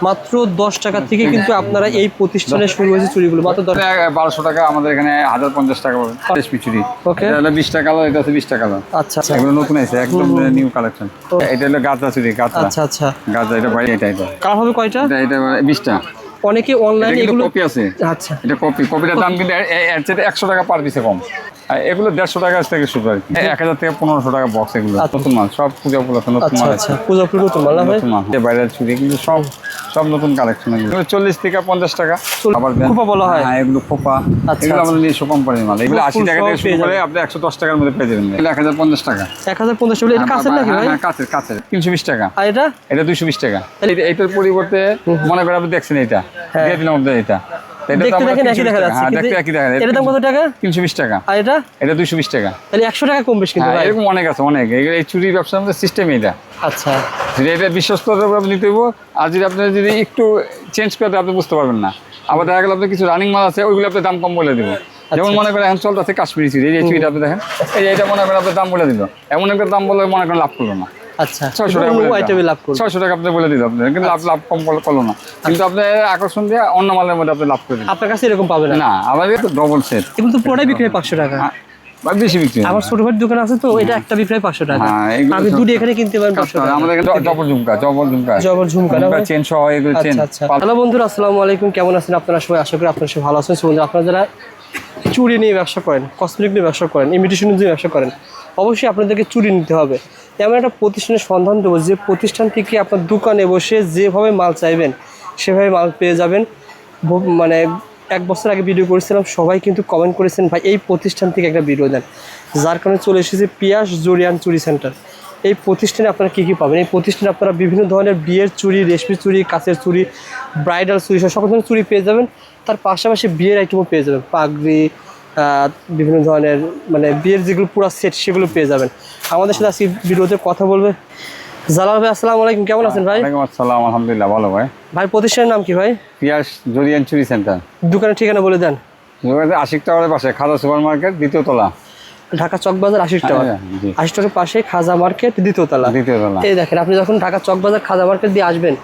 মাত্র 10 টাকা থেকে কিন্তু আপনারা এই প্রতিষ্ঠানে শুরু হয়েছে চুরিগুলো মাত্র 1200 টাকা। আমাদের এখানে 1050 টাকা রেশমি চুরি। ওকে, এটা হলো 20 টাকা, এটা হচ্ছে 20 টাকা। আচ্ছা আচ্ছা, এগুলো নতুন আছে, একদম নিউ কালেকশন। এটা হলো গাজা চুরি, গাজা। আচ্ছা আচ্ছা, গাজা এটা বাইরে, এটা কালার হবে কয়টা? এটা 20টা। অনেকে অনলাইনে এগুলো কপি আছে। আচ্ছা, এটা কপিটার দাম কিন্তু এর চেয়ে 100 টাকা পার পিসে কম। এগুলো 150 টাকা থেকে শুরু আর কি। 1000 থেকে 1500 টাকা বক্স। এগুলো নতুন মাল, সব পূজা উপলক্ষে নতুন মাল। আচ্ছা, পূজা উপলক্ষে নতুন মাল ভাই। বাইরের চুরি কিন্তু সব নতুন কালেকশন। এগুলো 40 থেকে 50 টাকা। আবার খোপা বলা হয়। হ্যাঁ, এগুলো খোপা। এগুলো আমাদের নিজস্ব কোম্পানির মাল। এগুলো 80 টাকা থেকে শুরু করে আপনি 110 টাকার মধ্যে পেয়ে যাবেন। এগুলো 1050 টাকা। 1050 বলে এটা কাছের নাকি ভাই? হ্যাঁ, কাছের 320 টাকা। আর এটা 220 টাকা। এটার পরিবর্তে মনে করেন আপনি দেখছেন এটা দিয়ে দিলাম আপনাদের এটা। দেখতে দেখেন একই দেখা যাচ্ছে, কিন্তু এটার দাম কত টাকা? 320 টাকা। আর এটা 220 টাকা। তাহলে 100 টাকা কম বেশি কিন্তু ভাই। এরকম অনেক আছে, অনেক। এই চুরি ব্যবসার মধ্যে সিস্টেম এটা। আচ্ছা, এটা বিশ্বস্ততার উপর নিতে হইব। আর যদি একটু চেঞ্জ করতে আপনি বুঝতে পারবেন না। আবার দেখা গেল আপনার কিছু রানিং মাল আছে, ওইগুলো আপনার দাম কম বলে দিব। যেমন মনে করেন এখন চলতে আছে কাশ্মীরি চুরি। এই চুরিটা আপনি দেখেন, এইটা মনে করেন আপনার দাম বলে দিল। এমন একটা দাম বলে মনে করেন লাভ করলো না। আচ্ছা, 600 টাকা লাভ করলো। 600 টাকা আপনি বলে দিল আপনার, কিন্তু লাভ কম করলো না। কিন্তু আপনি আকর্ষণ দিয়ে অন্য মালের মধ্যে আপনি লাভ করে দিন। আপনার কাছে এরকম পাবেন না, আমাদের তো ডবল সেট। এগুলো তো পুরোটাই বিক্রি হয় 500 টাকা। বেশি বিক্রি। আমার ছোট ভাইয়ের দোকান আছে, তো এটা একটা বিক্রি হয় 500 টাকা। আমি দুটো এখানে কিনতে পারেন 500 টাকা। আমাদের এখানে জবর ঝুমকা না চেন সহ এগুলো চেন। আচ্ছা, হ্যালো বন্ধুরা, আসসালামু আলাইকুম। কেমন আছেন আপনারা সবাই? আশা করি আপনারা সবাই ভালো আছেন। বন্ধুরা, আপনারা যারা চুড়ি নিয়ে ব্যবসা করেন, কসমেটিক নিয়ে ব্যবসা করেন, ইমিটেশন নিয়ে ব্যবসা করেন, অবশ্যই আপনাদেরকে চুড়ি নিতে হবে। এমন একটা প্রতিষ্ঠানের সন্ধান দেবো যে প্রতিষ্ঠান থেকে আপনার দোকানে বসে যেভাবে মাল চাইবেন সেভাবে মাল পেয়ে যাবেন। মানে 1 বছর আগে ভিডিও করেছিলাম, সবাই কিন্তু কমেন্ট করেছেন ভাই এই প্রতিষ্ঠান থেকে একটা ভিডিও দেন, যার কারণে চলে এসেছে পিয়াস জরিয়ান চুরি সেন্টার। এই প্রতিষ্ঠানে আপনারা কী কী পাবেন? এই প্রতিষ্ঠানে আপনারা বিভিন্ন ধরনের বিয়ের চুড়ি, রেশমি চুড়ি, কাচের চুড়ি, ব্রাইডাল চুড়ি, সকল ধরনের চুড়ি পেয়ে যাবেন। তার পাশাপাশি বিয়ের আইটেমও পেয়ে যাবেন, পাগড়ি, বিভিন্ন ধরনের মানে বিয়ের যেগুলো পুরো সেট সেগুলো পেয়ে যাবেন। আমাদের সাথে আজকে ভিডিওতে কথা বলবে জালাল ভাই। আসসালামু আলাইকুম, কেমন আছেন ভাই? ওয়ালাইকুম আসসালাম, আলহামদুলিল্লাহ ভালো ভাই। ভাই প্রতিষ্ঠানের নাম কি ভাই? পিয়াস জরিয়ান চুরি সেন্টার। দোকানের ঠিকানা বলে দেন। আশিক টাওয়ারের পাশে খাজা সুপার মার্কেট, 2য় তলা, ঢাকা চকবাজার আশিক টাওয়ার। আশিক টাওয়ারের পাশে খাজা মার্কেট, 2য় তলা। এই দেখেন, আপনি যখন ঢাকা চকবাজার খাজা মার্কেট দিয়ে আসবেন,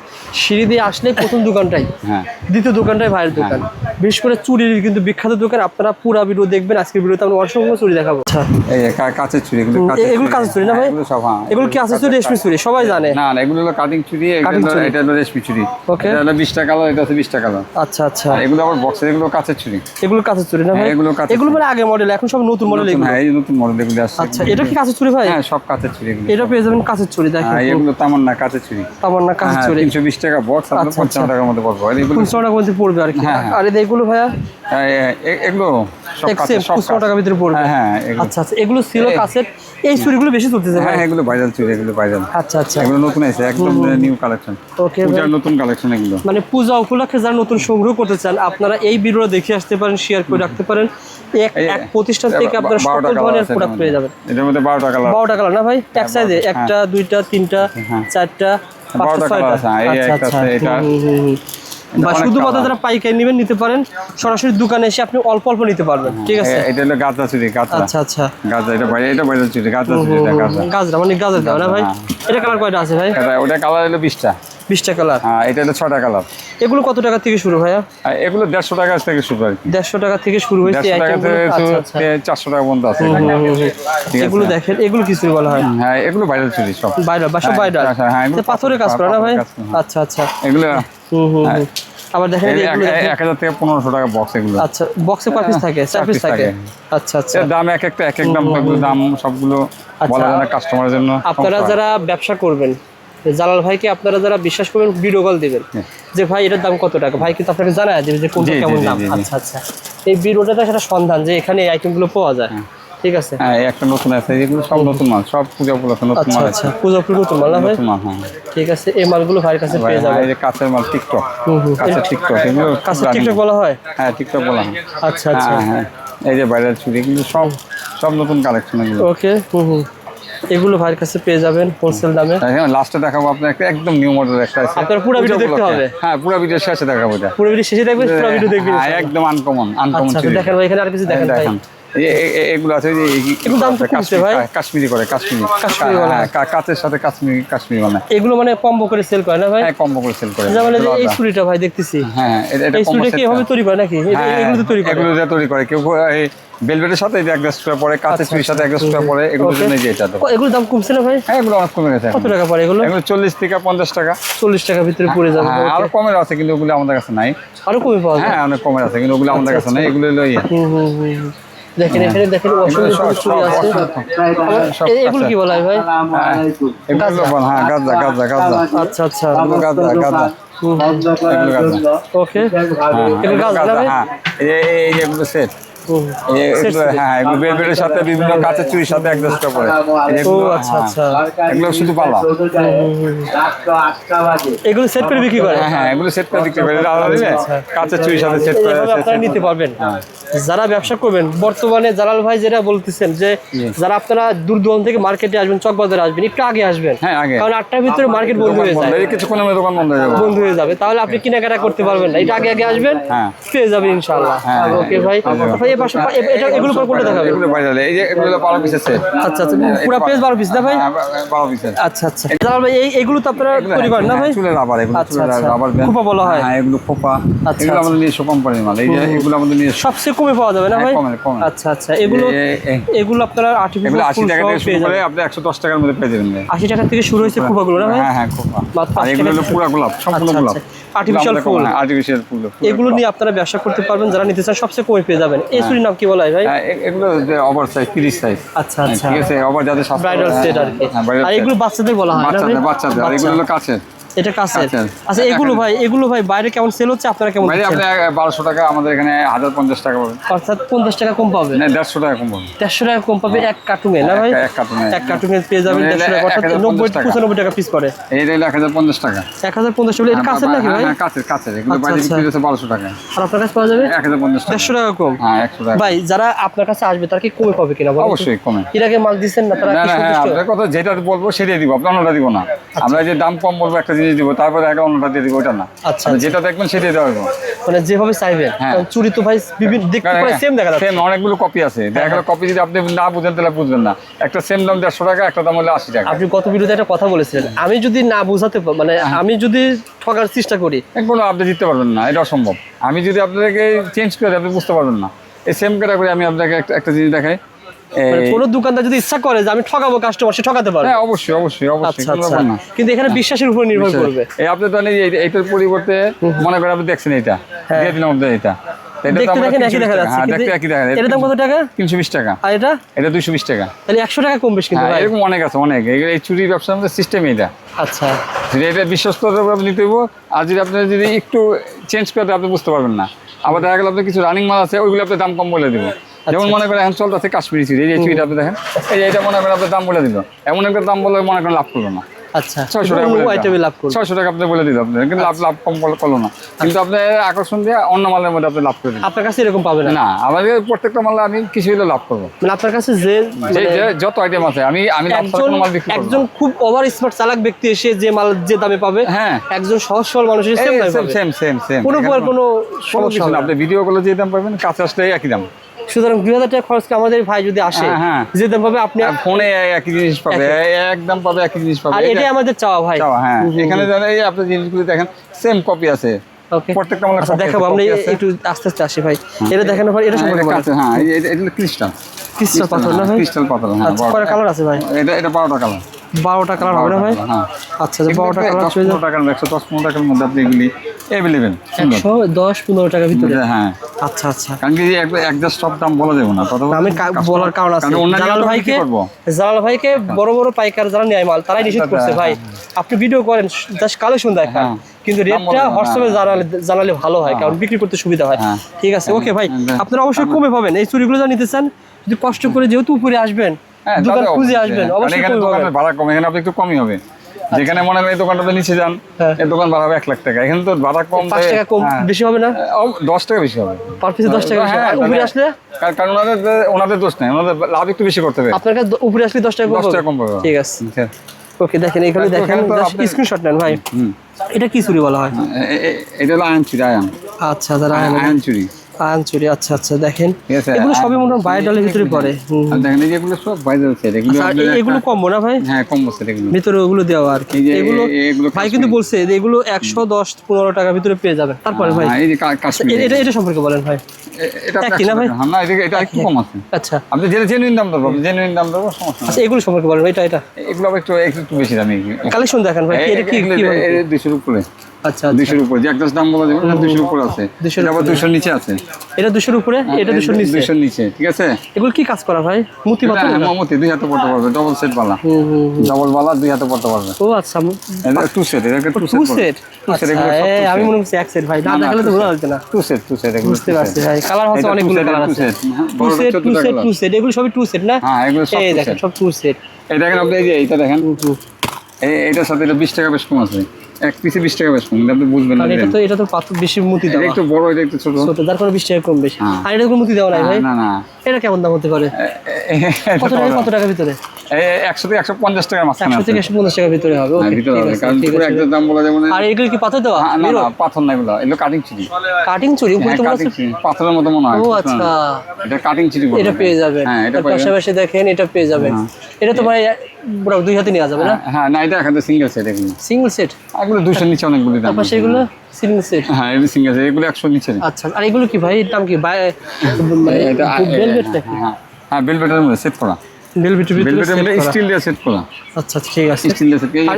সিঁড়ি দিয়ে আসলেই প্রথম দোকানটাই, দ্বিতীয় দোকানটাই ভাইয়ের দোকান। বিশেষ করে চুরির কিন্তু বিখ্যাত দোকান। আপনারা পুরো ভিডিও দেখবেন। আজকের ভিডিওতে আমরা অসংখ্য চুরি দেখাবো। কাঁচের চুরি। এগুলো কাঁচের চুরি না ভাই? এগুলো কি কাঁচের চুরি, রেশমি চুরি সবাই জানে। না, এগুলো হলো কাটিং চুরি। এটা হলো রেশমি চুরি। ওকে, এটা হলো 20 টাকা, এটা হচ্ছে 20 টাকা। আচ্ছা আচ্ছা, এগুলো আবার বক্সের, এগুলো কাঁচের চুরি। এগুলো কাঁচের চুরি না ভাই? এগুলো মানে আগে মডেল, এখন সব নতুন মডেল। হ্যাঁ, এই নতুন মডেল এগুলো আসছে। আচ্ছা, এটা কি কাঁচের চুরি ভাই? হ্যাঁ, সব কাঁচের চুরি। এটা পেয়ে যাবেন কাঁচের চুরি। দেখেন এগুলো তামান্না কাঁচের চুরি। তামান্না কাঁচের চুরি 320 টাকা বক্স, আপনার 55 টাকার মধ্যে পড়বে। এগুলো 55 টাকার মধ্যে পড়বে আর কি। আর এগুলো ভাইয়া এগুলো সব কাঁচের, সব 55 টাকার ভিতরে পড়বে। হ্যাঁ, আচ্ছা আচ্ছা, এগুলো ছিল কাঁচের। এই চুরিগুলো বেশি চলতেছে ভাই। হ্যাঁ, এগুলো ভাইরাল চুরি, এগুলো ভাইরাল। আচ্ছা আচ্ছা, এগুলো নতুন আছে, একদম নিউ কালেকশন। ওকে, পূজার নতুন কালেকশন এগুলো। মানে পূজা উপলক্ষে যারা নতুন সংগ্রহ করতে চান, আপনারা এই ভিডিওটা দেখে আসতে পারেন, শেয়ার করে রাখতে পারেন। এক প্রতিষ্ঠান থেকে আপনারা সকল ধরনের প্রোডাক্ট পেয়ে যাবেন। এটার মধ্যে 12 টাকা 12 টাকা না ভাই? এক সাইজে একটা, দুইটা, তিনটা, চারটা, 5টা, 6টা। আচ্ছা আচ্ছা, বা শুধুমাত্র যারা পাইকারি নেবেন নিতে পারেন, সরাসরি দোকানে এসে আপনি অল্প অল্প নিতে পারবেন। ঠিক আছে, এটা হলো গাজা চুরি, গাজা। আচ্ছা আচ্ছা, গাজা এটা ভাইরাল চুরি, গাজা চুরি, এটা গাজা। গাজরা মানে গাজর দাও না ভাই? এটা কালার কয়টা আছে ভাই? ওটা কালার হলো 20টা। 20টা কালার। হ্যাঁ, এটা হলো 6টা কালার। এগুলো কত টাকা থেকে শুরু ভাইয়া? এগুলো 150 টাকা থেকে শুরু আর কি। 150 টাকা থেকে শুরু হয়েছে এই আইটেমগুলো। আচ্ছা আচ্ছা, 400 টাকা পর্যন্ত আছে। এগুলো দেখেন, এগুলো কি চুরি বলা হয়? হ্যাঁ, এগুলো ভাইরাল চুরি সব। বাইরে বা সব বাইরে। হ্যাঁ, এটা পাথরের কাজ করা না ভাই? আচ্ছা আচ্ছা, এগুলো আবার দেখেন 1000 থেকে 1500 টাকা বক্স এগুলো। আচ্ছা, বক্সে কয় পিস থাকে? 4 পিস থাকে। আচ্ছা আচ্ছা, দাম এক দাম, দাম সবগুলো বলা যায় না কাস্টমারের জন্য। আপনারা যারা ব্যবসা করবেন, জালাল ভাইকে আপনারা যারা বিশ্বাস করবেন, ভিডিও কল দিবেন যে ভাই এটার দাম কত টাকা, ভাই কিন্তু আপনাকে জানায় দেবে যে কোনটা কেমন দাম। আচ্ছা আচ্ছা, এই ভিডিওটাতে সেটা সন্ধান যে এখানে এই আইটেমগুলো পাওয়া যায়। ঠিক আছে, হ্যাঁ, একটা নতুন আছে, এগুলো সব নতুন মাল, সব পূজা উপলক্ষে নতুন মাল। আচ্ছা, পূজা উপলক্ষে নতুন মাল না ভাই? ঠিক আছে, এই মালগুলো ভাইয়ের কাছে পেয়ে যাবেন। এই যে কাঁচের মাল, টিকটক, কাঁচের টিকটক, এগুলো কাঁচের টিকটক বলা হয়? হ্যাঁ, টিকটক বলা হয়। আচ্ছা আচ্ছা, হ্যাঁ, এই যে ভাইরাল চুরি, কিন্তু সব নতুন কালেকশন এগুলো। ওকে, এগুলো ভাইয়ের কাছে পেয়ে যাবেন হোলসেল দামে। লাস্টে দেখাবো আপনাকে একদম নিউ মডেল একটা আছে। আপনার পুরো ভিডিও দেখতে হবে। হ্যাঁ, পুরো ভিডিও শেষে দেখাবো। এটা পুরো ভিডিও শেষে দেখবেন, পুরো ভিডিও দেখবেন। একদম আনকমন আচ্ছা, দেখেন ভাই এখানে আর কিছু দেখেন ভাই। এগুলো আছে এগুলো দাম তো কমছে ভাই। কাশ্মীরি করে কাশ্মীরি বলা হয়। কাঁচের সাথে কাশ্মীরি বানায়। এগুলো মানে কম্বো করে সেল করে না ভাই? হ্যাঁ কম্বো করে সেল করে। যেমন এই ছুরিটা ভাই দেখতেছি, হ্যাঁ এটা এই ছুরিটা কি এভাবে তৈরি করে নাকি? এগুলো তো তৈরি করে। এগুলো যে তৈরি করে কেউ এই বেলভেটের সাথে এই যে অ্যাডজাস্ট করে পরে কাঁচের ছুরির সাথে অ্যাডজাস্ট করে পরে এগুলোর জন্য যে এটা তো। এগুলো দাম কমছে না ভাই? হ্যাঁ এগুলো অনেক কমে গেছে। কত টাকা পড়ে এগুলো? এগুলো 40 থেকে 50 টাকা। 40 টাকার ভিতরে পড়ে যাবে। হ্যাঁ আরো কমের আছে কিন্তু ওগুলো আমাদের কাছে নাই। আরো কমে পাওয়া যায়? হ্যাঁ অনেক কমের আছে কিন্তু ওগুলো আমাদের কাছে নাই। এগুলো লই দেখেন এখানে দেখেন অসংখ্য ছুরি আছে। এগুলো কি বলা হয় ভাই? এগুলো বল হ্যাঁ গাজা। আচ্ছা আচ্ছা গাজা এগুলো গাজা। ওকে এগুলো গাজা না ভাই? হ্যাঁ এই এগুলো সেট। হ্যাঁ এগুলো বেলভেটের সাথে বিভিন্ন কাঁচের চুরির সাথে অ্যাডজাস্ট করে। ও আচ্ছা আচ্ছা, এগুলো শুধু পালা। এগুলো সেট করে বিক্রি করে? হ্যাঁ এগুলো সেট করে বিক্রি করে। কাঁচের চুরির সাথে সেট করে আপনারা নিতে পারবেন। যারা ব্যবসা করবেন বর্তমানে জালাল ভাই যেটা বলতেছেন যে যারা আপনারা দূর দূরান্ত থেকে মার্কেটে আসবেন, চকবাজারে আসবেন, একটু আগে আসবেন, কারণ 8টার ভিতরে মার্কেট বন্ধ হয়ে যায়, কিছুক্ষণের মধ্যে দোকান বন্ধ হয়ে যাবে। তাহলে আপনি কেনাকাটা করতে পারবেন না। এটা আগে আসবেন, পেয়ে যাবেন ইনশাআল্লাহ। ওকে ভাই, এই পাশে এগুলো পর কোনটা দেখাবেন? এগুলো বাইরে এই যে এগুলো 12 পিস আছে। আচ্ছা আচ্ছা পুরো পেজ 12 পিস না ভাই? 12 পিস। আচ্ছা আচ্ছা জালাল ভাই এগুলো তো আপনারা তৈরি করেন না ভাই? চুলের রাবার এগুলো, চুলের রাবার খোপা বলা হয়। হ্যাঁ এগুলো খোপা। এগুলো আমাদের নিজস্ব কোম্পানির মাল। এই যে এগুলো আমাদের নিজস্ব। সবচেয়ে কমে পাওয়া যাবে না ভাই? কমে। আচ্ছা আচ্ছা এগুলো আপনারা আর্টিফিশিয়াল 80 টাকা থেকে শুরু করে আপনি 110 টাকার মধ্যে পেয়ে যাবেন। 80 টাকা থেকে শুরু হয়েছে খোপাগুলো না ভাই? হ্যাঁ খোপা। আর এগুলো হলো পুরো গোলাপ, সম্পূর্ণ গোলাপ। আর্টিফিশিয়াল ফুল। এগুলো নিয়ে আপনারা ব্যবসা করতে পারবেন যারা নিতে চান, সবচেয়ে কমে পেয়ে যাবেন। এই চুরির নাম কি বলা হয় ভাই? এগুলো যে ওভার সাইজ 30 সাইজ। আচ্ছা আচ্ছা ঠিক আছে, ওভার যাদের সাথে ব্রাইডাল সেট আর কি। আর এগুলো বাচ্চাদের বলা হয় না ভাই? বাচ্চাদের। আর এগুলো হলো কাচের। এটা কাছের। আচ্ছা এগুলো ভাই বাইরে কেমন সেল হচ্ছে, আপনারা কেমন বাইরে দিচ্ছেন? আপনি 1200 টাকা, আমাদের এখানে 1050 টাকা পাবেন। অর্থাৎ 50 টাকা কম পাবে না 150 টাকা কম পাবেন। 150 টাকা কম পাবে এক কার্টুনে না ভাই? এক কার্টুনে পেয়ে যাবেন 150 টাকা, অর্থাৎ 90-95 টাকা পিস পড়ে। এইটা হলো 1050 টাকা। 1050 বলে এটা কাছের নাকি ভাই? হ্যাঁ কাছের। এগুলো বাইরে বিক্রি হচ্ছে 1200 টাকা। আর আপনার কাছে পাওয়া যাবে 1050 টাকা। 150 টাকা কম। হ্যাঁ 100 টাকা। ভাই যারা আপনার কাছে আসবে তারা কি কমে পাবে কিনা বলেন? অবশ্যই কমে। এর আগে মাল দিবেন না তারা কি সন্তুষ্ট? আপনার কথা যেটা বলবো সেটাই দিব, আপনি অন্যটা দিব না। আমরা যে দাম কম বলবো একটা জিনিস দিব, তারপরে একটা অন্যটা দিয়ে দিব, ওটা না। আচ্ছা যেটা দেখবেন সেটাই দেওয়া হবে। মানে যেভাবে চাইবেন। কারণ চুরি তো ভাই বিভিন্ন দেখতে প্রায় সেম দেখা যাচ্ছে। সেম অনেকগুলো কপি আছে। দেখা গেল কপি যদি আপনি না বুঝেন তাহলে বুঝবেন না। একটা সেম দাম 150 টাকা, একটা দাম হলো 80 টাকা। আপনি গত ভিডিওতে একটা কথা বলেছিলেন, আমি যদি না বুঝাতে মানে আমি যদি ঠকার চেষ্টা করি কোনো আপনি জিততে পারবেন না, এটা অসম্ভব। আমি যদি আপনাদেরকে চেঞ্জ করে আপনি বুঝতে পারবেন না। এই সেম ক্যাটাগরি আমি আপনাকে একটা জিনিস দেখাই। কোন দোকানদার যদি ইচ্ছা করে যে আমি ঠকাবো কাস্টমার, সে ঠকাতে পারবে। হ্যাঁ অবশ্যই আচ্ছা আচ্ছা, কিন্তু এখানে বিশ্বাসের উপর নির্ভর করবে। এই আপনি তো এইটার পরিবর্তে মনে করেন আপনি দেখছেন এইটা দিয়ে দিলাম আপনাদের এটা। দেখতে দেখেন একই দেখা যাচ্ছে, এটার দাম কত টাকা? 320 টাকা। আর এটা 220 টাকা। তাহলে 100 টাকা কম বেশি কিন্তু ভাই। এরকম অনেক আছে, অনেক। এই চুরি ব্যবসার মধ্যে সিস্টেম এটা। আচ্ছা এটা বিশ্বস্ততার উপর নিতে হইব। আর যদি আপনি যদি একটু চেঞ্জ করতে আপনি বুঝতে পারবেন না। আবার দেখা গেল আপনার কিছু রানিং মাল আছে, ওইগুলো আপনি দাম কম বলে দিব। যেমন মনে করেন এখন চলতেছে কাশ্মীরি চুরি, এই চুরিটা আপনি দেখেন, এইটা মনে করেন আপনার দাম বলে দিল, এমন একটা দাম বলে মনে করেন লাভ করলো না। আচ্ছা 600 টাকা লাভ করলো, 600 টাকা আপনি বলে দিল আপনার, কিন্তু লাভ কম করলো না। কিন্তু আপনি আকর্ষণ দিয়ে অন্য মালের মধ্যে আপনি লাভ করে দিন। আপনার কাছে এরকম পাবেন না? আমাদের প্রত্যেকটা মালে আমি কিছু হলে লাভ করবো। মানে আপনার কাছে যে যত আইটেম আছে আমি একজন খুব ওভার স্মার্ট চালাক ব্যক্তি এসে যে মাল যে দামে পাবে, হ্যাঁ একজন সহজ সরল মানুষের সেম দামে পাবে। সেম কোনো সমস্যা না। আপনি ভিডিও গুলো যে দাম পাবেন কাছে আসলে একই দাম। সুতরাং 2000 টাকা খরচ করে আমাদের ভাই যদি আসে, যে দাম পাবে আপনি ফোনে একই জিনিস পাবে, একদম পাবে, একই জিনিস পাবে। আর এটাই আমাদের চাওয়া ভাই। হ্যাঁ এখানে এই আপনি জিনিসগুলো দেখেন সেম কপি আছে প্রত্যেকটা মাল। আচ্ছা দেখাবো আমরা একটু আস্তে আস্তে আসি ভাই। এটা দেখেন ভাই, এটা সম্পর্কে বলেন। হ্যাঁ এটা ক্রিস্টাল পাথর না ভাই? ক্রিস্টাল পাথর। হ্যাঁ কয়টা কালার আছে ভাই? এটা 12টা কালার। 12টা কালার হবে না ভাই? হ্যাঁ আচ্ছা 12টা কালার 10-15 টাকার 110-15 টাকার মধ্যে আপনি এগুলি अवेलेबल 110-15 টাকার ভিতরে। হ্যাঁ আচ্ছা আচ্ছা, কারণ কি একদম সব দাম বলা যাবে না। আমি বলার কারণ আছে, জালাল ভাইকে বড় বড় পাইকার যারা নেয় মাল তারাই নিষেধ করছে ভাই আপনি ভিডিও করেন জাস্ট কালেকশন দেখান, কিন্তু রেটটা হোয়াটসঅ্যাপে জানালে ভালো হয়, কারণ বিক্রি করতে সুবিধা হয়। ঠিক আছে ওকে ভাই, আপনারা অবশ্যই কমে পাবেন। এই চুরিগুলো যা নিতে চান, যদি কষ্ট করে যেহেতু উপরে আসবেন, দোকান খুঁজে আসবেন, অবশ্যই কমে পাবেন। ভাড়া কম, এখানে আপনি একটু কমই হবে। যেখানে মনে হয় এই দোকানটাতে নিচে যান, এই দোকান ভাড়া হবে 1 লাখ টাকা, এখানে তো ভাড়া কম, 5 টাকা কম বেশি হবে না? 10 টাকা বেশি হবে, পার পিসে 10 টাকা বেশি। আর উপরে আসলে কারণ ওনাদের দোষ নাই, ওনাদের লাভ একটু বেশি করতে হবে। আপনার কাছে উপরে আসলে 10 টাকা কম পাবে। ঠিক আছে ওকে, দেখেন এখানে দেখেন, স্ক্রিনশট নেন ভাই। এটা কি চুরি বলা হয়? এটা হলো আয়ন চুরি। আয়ন, আচ্ছা যারা আয়ন চুরি। কান চুরি, আচ্ছা আচ্ছা, দেখেন ঠিক আছে? এগুলো সবই মোটামুটি ভাইরালের ভিতরে পড়ে। আর দেখেন এই যে এগুলো সব ভাইরাল সেট, এগুলো আচ্ছা, আপনার এগুলো কম্বো না ভাই? হ্যাঁ কম বসে এগুলো। ভিতরে ওগুলো দেওয়া আর কি। এই যে এগুলো এগুলো ভাই কিন্তু বলছে যে এগুলো 110-15 টাকার ভিতরে পেয়ে যাবেন। তারপরে ভাই এই যে কাশ্মীর, এটা এটা সম্পর্কে বলেন ভাই। এটা একই না ভাই? না, এটা একটু কম আছে। আচ্ছা আপনি যেটা জেনুইন দাম ধরবো, জেনুইন দাম ধরবো, সমস্যা আচ্ছা, এগুলো সম্পর্কে বলেন। এটা এটা এগুলো আবার একটু একটু বেশি দামি। কালেকশন দেখান ভাই, এটা কি কি বলেন? 200 উপরে, আচ্ছা 200 উপরে যে একটা দাম বলা যাবে না, 200 উপরে আছে। 200 এটা আবার 200 নিচে আছে। এটা 200 উপরে, এটা 200 নিচে। 200 নিচে, ঠিক আছে? এগুলো কি কাজ করা ভাই? মুতি পাতা? মোমোতে 2 হাতে পড়তে পারবে, ডবল সেট বালা, ডবল বালা 2 হাতে পড়তে পারবে। ও আচ্ছা, এটা 2 সেট, এটা 2 টু সেট। সেট। আমি মনে করছি এক সেট ভাই, না দেখালে তো ভালো লাগবে না। 2 সেট এগুলো। বুঝতে পারছি ভাই, কালার হচ্ছে অনেকগুলো কালার আছে। টু সেট, এগুলো সবই টু সেট না? হ্যাঁ এগুলো সব এই 2 দেখেন সেট। সব টু সেট। এই দেখেন আপনি, এই যে এইটা দেখেন, এইটার সাথে এটা 20 টাকা বেশ কম আছে, এক পিসে 20 টাকা বেশ কম, আপনি বুঝবেন না। কারণ এটা তো পাথর বেশি মুতি এটা দেওয়া, একটু বড়, এটা একটু ছোট। ছোট, যার কারণে 20 টাকা কম বেশি। হ্যাঁ। আর এটা কোনো মুতি দেওয়া নাই ভাই? না না, এটা কেমন দাম হতে পারে? কত টাকার ভিতরে? 100 থেকে 150 টাকার মাঝখানে 100 আছে। থেকে 150 টাকার ভিতরে হবে। ওকে, ভিতরে ঠিক হবে, আছে, কারণ ঠিক পুরো আছে। একটা দাম বলা যাবে না। আর এগুলো কি পাথর দেওয়া? না না, পাথর না, এগুলো কাটিং চিড়ি। কাটিং চুরি উপরে তো মনে কাটিং হচ্ছে। চিড়ি, পাথরের মতো মনে হয়। ও আচ্ছা, এটা কাটিং চিড়ি বলে। এটা পেয়ে যাবেন। হ্যাঁ এটা তার পেয়ে যাবেন। পাশাপাশি দেখেন এটা পেয়ে যাবেন। এটা তো ভাই পুরো দুই হাতে নেওয়া যাবে না? হ্যাঁ না, এটা এখানে সিঙ্গেল সেট এগুলো। Single set? এগুলো 200 নিচে অনেকগুলো দাম। তারপর সেগুলো সিঙ্গেল সেট? হ্যাঁ এগুলো সিঙ্গেল সেট, এগুলো 100 নিচে। আচ্ছা, আর এগুলো কি ভাই দাম কি? এটা ভেলভেট নাকি? হ্যাঁ ভেলভেটের মধ্যে সেট করা, ভেলভেটের ভিতরে ভেলভেটের set মধ্যে করা। স্টিল দিয়ে সেট করা। আচ্ছা ঠিক আছে। স্টিল দিয়ে সেট। আর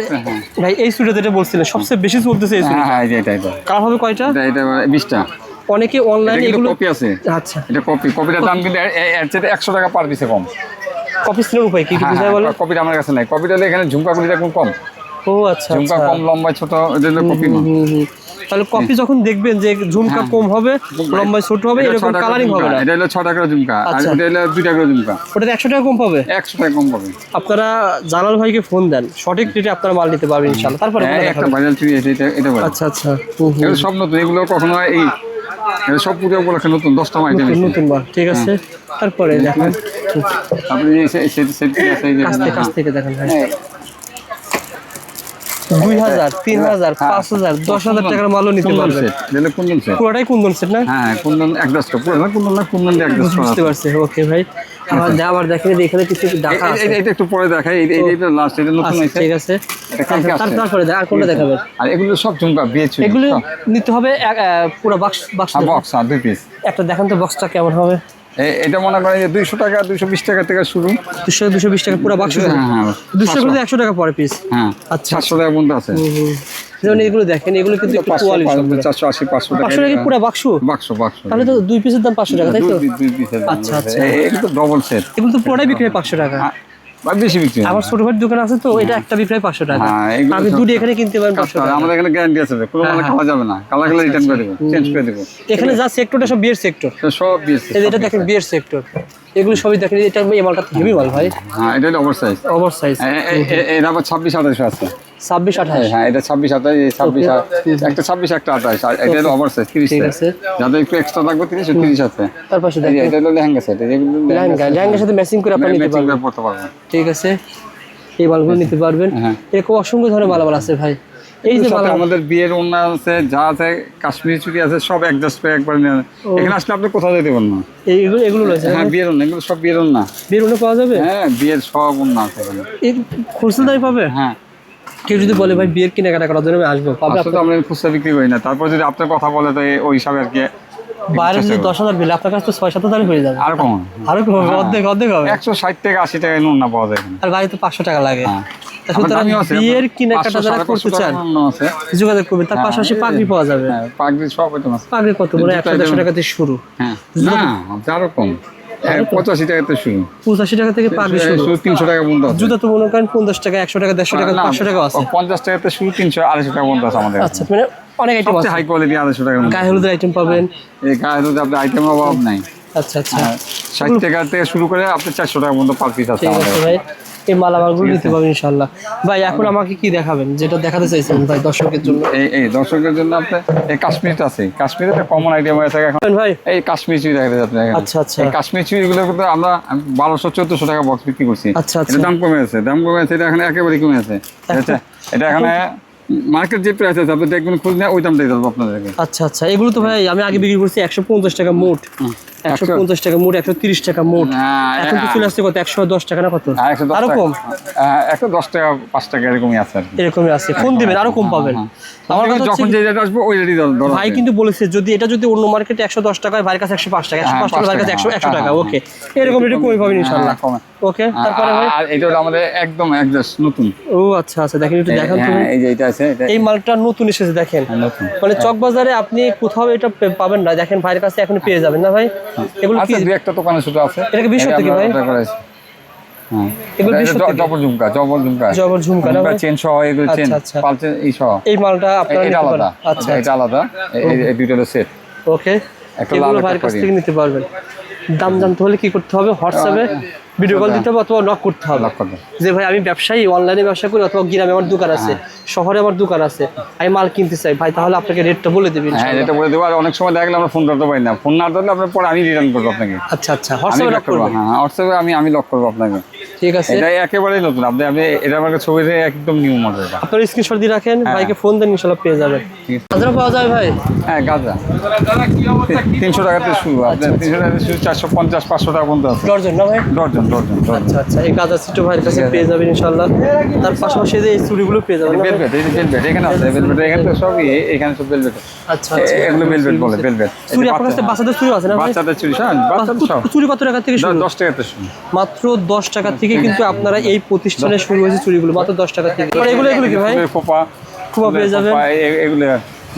ভাই এই চুড়িটা যেটা বলছিলেন সবচেয়ে বেশি চলতেছে এই চুড়ি, হ্যাঁ এটা এটা কালার হবে কয়টা? এটা 20টা। অনেকে অনলাইনে এগুলো কপি আছে। আচ্ছা, এটা কপিটার দাম কিন্তু এর চেয়ে 100 টাকা পার পিসে কম। কপি সিলের উপায় কি কি বুঝায় বলেন? কপিটা আমার কাছে নাই, কপিটা এখানে ঝুমকাগুলিটা একদম কম। ও আচ্ছা ঝুমকা আচ্ছা। কম, লম্বা ছোট, এটা হলো কপি না। তাহলে কপি যখন দেখবেন যে ঝুমকা কম হবে, লম্বা ছোট হবে, এটা এরকম 6 টাকার কালারিং হবে ঝুমকা, না। এটা হলো 6 টাকার ঝুমকা, আর আচ্ছা। এটা হলো 2 টাকার ঝুমকা। ওটাতে 100 টাকা কম পাবে। 100 টাকা কম পাবে। আপনারা জালাল ভাইকে ফোন দেন, সঠিক রেটে আপনারা মাল নিতে পারবেন ইনশাআল্লাহ। তারপরে হ্যাঁ একটা ভাইরাল চুড়ি আছে, এটা বলে। আচ্ছা আচ্ছা, এগুলো সব নতুন, এগুলো কখনো এই এগুলো সব পুজো উপলক্ষে নতুন 10টা আইটেম আছে। নতুন মাল, ঠিক আছে। তারপরে দেখেন আপনি এই সেট আছে, এই যে কাছ থেকে দেখেন ভাই, 2000, 3000, 5000, 10,000 টাকার মালও নিতে পারবেন। দিলে কুন্দন সেট। পুরোটাই কুন্দন সেট না? হ্যাঁ কুন্দন এক দশটা, পুরো না কুন্দন না, কুন্দন দিয়ে এক দশটা। বুঝতে পারছি, ওকে ভাই। আবার দেখেন যে এখানে কিছু ঢাকা আছে। এটা একটু পরে দেখাই, এইটা লাস্ট, এটা নতুন আচ্ছা, আছে। ঠিক আছে। এটা কালকে আসছে। তারপরে আর কোনটা দেখাবেন? আর এগুলো সব ঝুমকা বিয়ে চুড়ি। এগুলো নিতে হবে পুরো বাক্স বক্স আর 2 পিস। একটা দেখান তো বক্সটা কেমন হবে। এটা মনে করেন যে 200 টাকা, 220 টাকা থেকে শুরু। 220 টাকা পুরো বাক্স? হ্যাঁ হ্যাঁ 200 করে 100 টাকা পরে পিস? হ্যাঁ আচ্ছা 700 টাকা পর্যন্ত আছে। যেমন এগুলো দেখেন, এগুলো কিন্তু একটু 500, কোয়ালিটি 480, 500 টাকা। 500 টাকা পুরো বাক্স? বাক্স তাহলে তো দুই পিসের দাম 500 টাকা, তাই তো? দুই পিসের দাম। আচ্ছা, আচ্ছা। এটা তো ডবল সেট। এগুলো তো পুরোটাই বিক্রি হয় 500 টাকা। বা বেশি বিক্রি হয়। আমার ছোট ভাইয়ের দোকান আছে তো, এটা একটা বিক্রি হয় 500 টাকা। হ্যাঁ, এগুলো আমি সব- দুটো এখানে কিনতে পারেন 500 টাকা। আমাদের এখানে গ্যারান্টি আছে, কোনো মাল খাওয়া যাবে না, কালা খেলে রিটার্ন করে দেবো, চেঞ্জ করে দেবো। এখানে যা সেক্টরটা সব বিয়ের সেক্টর। তো সব দিয়েছে। এটা দেখেন বিয়ের সেক্টর, এগুলো সবই দেখেন। এটা এই মালটা হেভি মাল ভাই, হ্যাঁ এটা হলো ওভার সাইজ। Over size. এটা আবার 26, 28 আছে। 26, 28? হ্যাঁ এটা 26, 28, এই 26, একটা 26, একটা 28, আর এটা হলো ওভার সাইজ 30। ঠিক আছে। যাদের একটু এক্সট্রা লাগবে 30 আছে। তার পাশে এই যে দেখেন এটা হলো লেহেঙ্গা সেট, এগুলো লেহেঙ্গার সাথে ম্যাচিং করে আপনি নিতে পারবেন। পড়তে পারবেন। ঠিক আছে, এই মালগুলো নিতে পারবেন। হ্যাঁ। এরকম অসংখ্য ধরনের মালামাল আছে ভাই। এই যে সাথে মালা আমাদের বিয়ের ওড়না আছে, যা আছে, কাশ্মীরি চুড়ি আছে, সব অ্যাডজাস্ট করে একবার নিয়ে এখানে আসলে আপনি কোথাও যেতে পারবেন না। এগুলো রয়েছে হ্যাঁ বিয়ের ওড়না, এগুলো সব বিয়ের ওড়না। বেরুনে পাওয়া যাবে? হ্যাঁ বিয়ের সব ওড়না আছে এখানে। এই হোলসেল দামে পাবে? হ্যাঁ কেউ যদি বলে ভাই বিয়ের কেনাকাটা করার জন্য আমি আসবো, পাবে? আসলে আমরা খুচরা বিক্রি করি না, তারপর যদি আপনার কথা বলে তো ওই হিসাবে আর কি। বাইরে যদি 10,000 বিল, আপনার কাছে তো 6-7,000 হয়ে যাবে। আর কম আরো কম হবে, অর্ধেক হবে। 160 থেকে 80 টাকায় ওড়না পাওয়া যায় এখানে। আর বাইরে তো 500 টাকা লাগে। হ্যাঁ। তা সুতরাং দামিও আছে, বিয়ের কেনাকাটা 500, যারা 550 করতে চান টাকার ওড়না আছে। যোগাযোগ করবেন। তার পাশাপাশি পাগড়ি পাওয়া যাবে। হ্যাঁ পাগড়ি সব আইটেম আছে। পাগড়ি কত বড়? 100-150 টাকা থেকে শুরু। হ্যাঁ না আরো কম, 85 টাকাতে শুরু। 85 টাকা থেকে পাগড়ি শুরু। 300 টাকা পর্যন্ত আছে। জুতা তো মনে করেন 50 টাকা, 100 টাকা, 150 টাকা, 500 টাকা আছে। 50 টাকাতে শুরু, 300, 250 টাকা পর্যন্ত আছে আমাদের। আচ্ছা, মানে অনেক আইটেম আছে। হাই কোয়ালিটি 250 টাকা। গায়ে হলুদের আইটেম পাবেন। এই গায়ে হলুদ আপনার আইটেমের অভাব নাই। আচ্ছা আচ্ছা, 60 টাকা থেকে শুরু করে আপনি 400 টাকা পর্যন্ত পার পিস আছে ঠিক আছে আমাদের। ভাই। এই মালামালগুলো নিতে পারবেন ইনশাআল্লাহ। ভাই এখন আমাকে কি দেখাবেন, যেটা দেখাতে চাইছেন ভাই দর্শকের জন্য? এই দর্শকের জন্য আপনি এই কাশ্মীরটা আছে, কাশ্মীরে একটা কমন আইটেম হয়ে থাকে এখন। ভাই এই কাশ্মীর চুড়ি দেখাতে যাচ্ছে এখানে। আচ্ছা আচ্ছা এই কাশ্মীর চুড়িগুলো কিন্তু আমরা 1200-1400 টাকা বক্স বিক্রি করছি। আচ্ছা আচ্ছা। এটা দাম কমে আছে, এটা এখন একেবারে কমে আছে। ঠিক আছে? এটা এখানে মার্কেট যে প্রাইস আছে আপনি দেখবেন খোঁজ নেয় ওই দামটাই দেবো আপনাদেরকে। আচ্ছা আচ্ছা, এগুলো তো ভাই আমি আগে বিক্রি করছি 150 টাকা মোট, 150 টাকা মোট, 130 টাকা মোট। এখন তো চলে আসছে কত, 110 টাকা না কত, আরো কম? 110 টাকা 5 টাকা এরকমই আছে আর কি। এরকমই আছে, ফোন দিবেন আরো কম পাবেন। আমার কাছে যখন যে রেট আসবে ওই রেটই ধরো। ভাই কিন্তু বলেছে যদি এটা যদি অন্য মার্কেটে 110 টাকা হয়, ভাইয়ের কাছে 105 টাকা, 105 টাকা ভাইয়ের কাছে 100 টাকা। ওকে, এরকম রেটে কমে পাবেন ইনশাআল্লাহ। ওকে, তারপরে ভাই আর এটা হলো আমাদের একদম নতুন। ও আচ্ছা আচ্ছা, দেখেন একটু দেখান তো। এই যে এটা আছে, এটা এই মালটা নতুন এসেছে দেখেন, নতুন। মানে চক বাজারে আপনি কোথাও এটা পাবেন না। দেখেন ভাইয়ের কাছে এখন পেয়ে যাবেন না ভাই? এগুলো কি আচ্ছা, দুই একটা দোকানে শুধু আছে। এটা কি 20 থেকে ভাই? হ্যাঁ, এগুলো 20 থেকে? জবর ঝুমকা জবর ঝুমকা না ভাই? চেন সহ এগুলো, চেন আচ্ছা, আচ্ছা। পালচে এই সহ। এই মালটা আপনারা এটা নিতে আলাদা, পারেন। আচ্ছা এটা আলাদা, এই দুটো হলো সেট। ওকে, একটা এগুলো লাল, ভাইয়ের একটা কাছ করি। থেকে নিতে পারবেন। দাম জানতে হলে কি করতে হবে? হোয়াটসঅ্যাপে ভিডিও কল দিতে হবে অথবা নক করতে হবে লক করবে। যে ভাই আমি ব্যবসায়ী, অনলাইনে ব্যবসা করি, অথবা গ্রামে আমার দোকান আছে, শহরে আমার দোকান আছে, আমি মাল কিনতে চাই ভাই, তাহলে আপনাকে রেটটা বলে দেবেন হ্যাঁ, ইনশাআল্লাহ। এটা বলে দেবো। আর অনেক সময় দেখলে আমরা ফোন ধরতে পারি না, ফোন না ধরলে আপনার পরে আমি রিটার্ন করবো আপনাকে। আচ্ছা আচ্ছা, আমি হোয়াটসঅ্যাপে লক নক করবো। করবেন। হ্যাঁ, হোয়াটসঅ্যাপে আমি লক করবো আপনাকে। ঠিক আছে, এটা একেবারেই নতুন। আপনি এটা আমার ছবি দিয়ে একদম নিউ মডেল। এটা আপনার স্ক্রিনশট দিয়ে রাখেন, ভাইকে ফোন দেন, ইনশাআল্লাহ পেয়ে যাবেন। ঠিক আছে। হাজারা পাওয়া যায় ভাই? হ্যাঁ, গাঁজা 300 টাকাতে শুরু। আপনার 300 টাকাতে শুরু, 450 500 টাকা পর্যন্ত আছে। ডর্জন না ভাই? ডর্জন। আচ্ছা আচ্ছা, এই গাঁজা সিটো ভাইয়ের কাছে পেয়ে যাবেন ইনশাআল্লাহ। তার পাশাপাশি এই চুড়িগুলো পেয়ে যাবেন না ভাই? বেলভেট, এই যে বেলভেট এখানে আছে, বেলভেট এখানে তো সবই, এখানে সব বেলভেট। আচ্ছা আচ্ছা, এগুলো বেলভেট বলে, বেলভেট। চুড়ি আপনার কাছে বাচ্চাদের চুড়ি আছে না ভাই? বাচ্চাদের চুরি, হ্যাঁ, বাচ্চাদের সব। চুড়ি কত টাকা থেকে শুরু? 10 টাকাতে শুরু। মাত্র 10 টাকা থেকে কিন্তু আপনারা এই প্রতিষ্ঠানে শুরু হয়েছে চুড়িগুলো, মাত্র 10 টাকা থেকে। আর এগুলো কি ভাই? খোপা খোপা পেয়ে যাবেন। এগুলো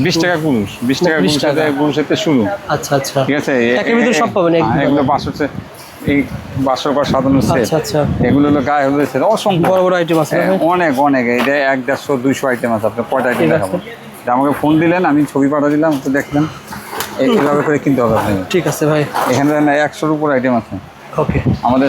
20 টাকা কুরুশ, 20 টাকা 20 টাকা। কুরুশের শুরু। আচ্ছা আচ্ছা, ঠিক আছে, একের ভিতরে সব পাবেন একদম। এগুলো 500, এই 500 বা 57 সেট। আচ্ছা আচ্ছা, এগুলো হলো গায়ে হলুদ সেট, অসংখ্য বড় বড় আইটেম আছে না ভাই? অনেক। এটা 150 200 আইটেম আছে। আপনার কয়টা আইটেম ঠিক আছে। দেখাবো? যে আমাকে ফোন দিলেন, আমি ছবি পাঠা দিলাম, তো দেখলেন। এইভাবে করে কিনতে হবে আপনাকে। ঠিক আছে ভাই, এখানে 100-র উপর আইটেম আছে ওকে। আমাদের